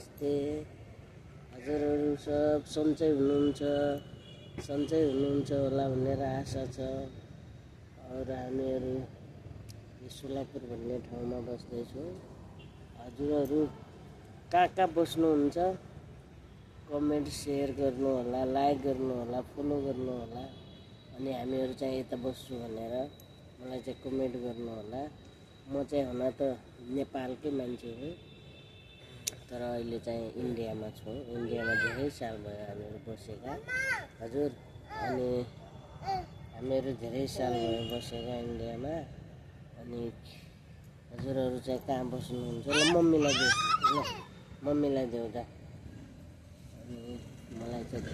नमस्ते। हजुरहरू सब सन्चै हुनुहुन्छ होला भनेर आशा छ। और हामीहरू सोलापुर भन्ने ठाउँमा बस्दैछौँ। हजुरहरू कहाँ बस्नुहुन्छ? कमेन्ट सेयर गर्नु होला, लाइक गर्नु होला, फलो गर्नु होला। अनि हामीहरू चाहिँ यता बस्छु भनेर मलाई चाहिँ कमेन्ट गर्नु होला। म चाहिँ हुन त नेपालकै मान्छे हो, तर अहिले चाहिँ इन्डियामा छु। इन्डियामा धेरै साल भयो हामीहरू बसेका। हजुर, अनि हामीहरू धेरै साल भयो बसेका इन्डियामा। अनि हजुरहरू चाहिँ कहाँ बस्नुहुन्छ? ल मम्मीलाई देऊ त। अनि मलाई चाहिँ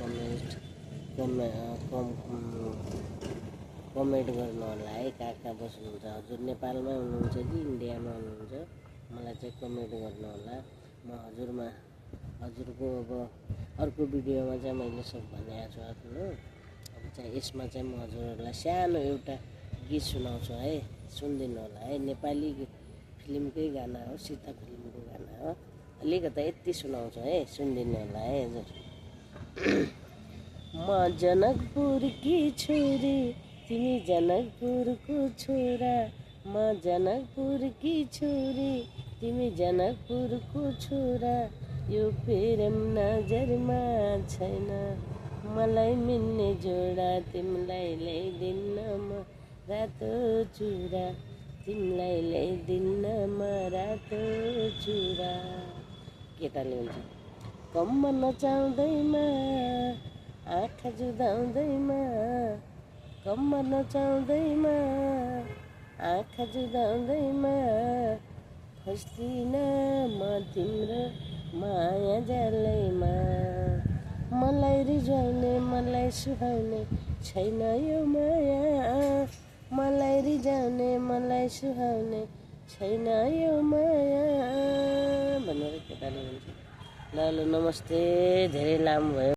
कमेन्ट गर्नु होला है, कहाँ बस्नुहुन्छ? हजुर नेपालमा हुनुहुन्छ कि इन्डियामा हुनुहुन्छ? मलाई चाहिँ कमेन्ट गर्नु होला। म हजुरको अब अर्को भिडियोमा चाहिँ मैले सब भनेको छु आफ्नो। अब चाहिँ यसमा चाहिँ म हजुरहरूलाई सानो एउटा गीत सुनाउँछु है, सुनिदिनु होला है। नेपाली फिल्मकै गाना हो, सीता फिल्मको गाना हो। अलिकता यति सुनाउँछु है, सुनिदिनु होला है हजुर। म जनकपुरकी छोरी, तिमी जनकपुरको छोरा। म जनकपुरकी छोरी, तिमी जनकपुरको छोरा। यो प्रेम नजरमा छैन, मलाई मिल्ने जोडा। तिमीलाई ल्याइदिन्न म रातो चुरा, तिमीलाई ल्याइदिन्न म रातो चुरा। केटाले हुन्छ कम्म नचाउँदैमा, आँखा जुदाउँदैमा, कम्म नचाउँदैमा, आँखा जुदाउँदैमा, फस्दिन म तिम्रो माया जालैमा। मलाई रिझाउने, मलाई सुहाउने छैन यो माया। मलाई रिझाउने, मलाई सुहाउने छैन यो माया भनेर केटाले भन्छ। ल नमस्ते, धेरै लामो भयो।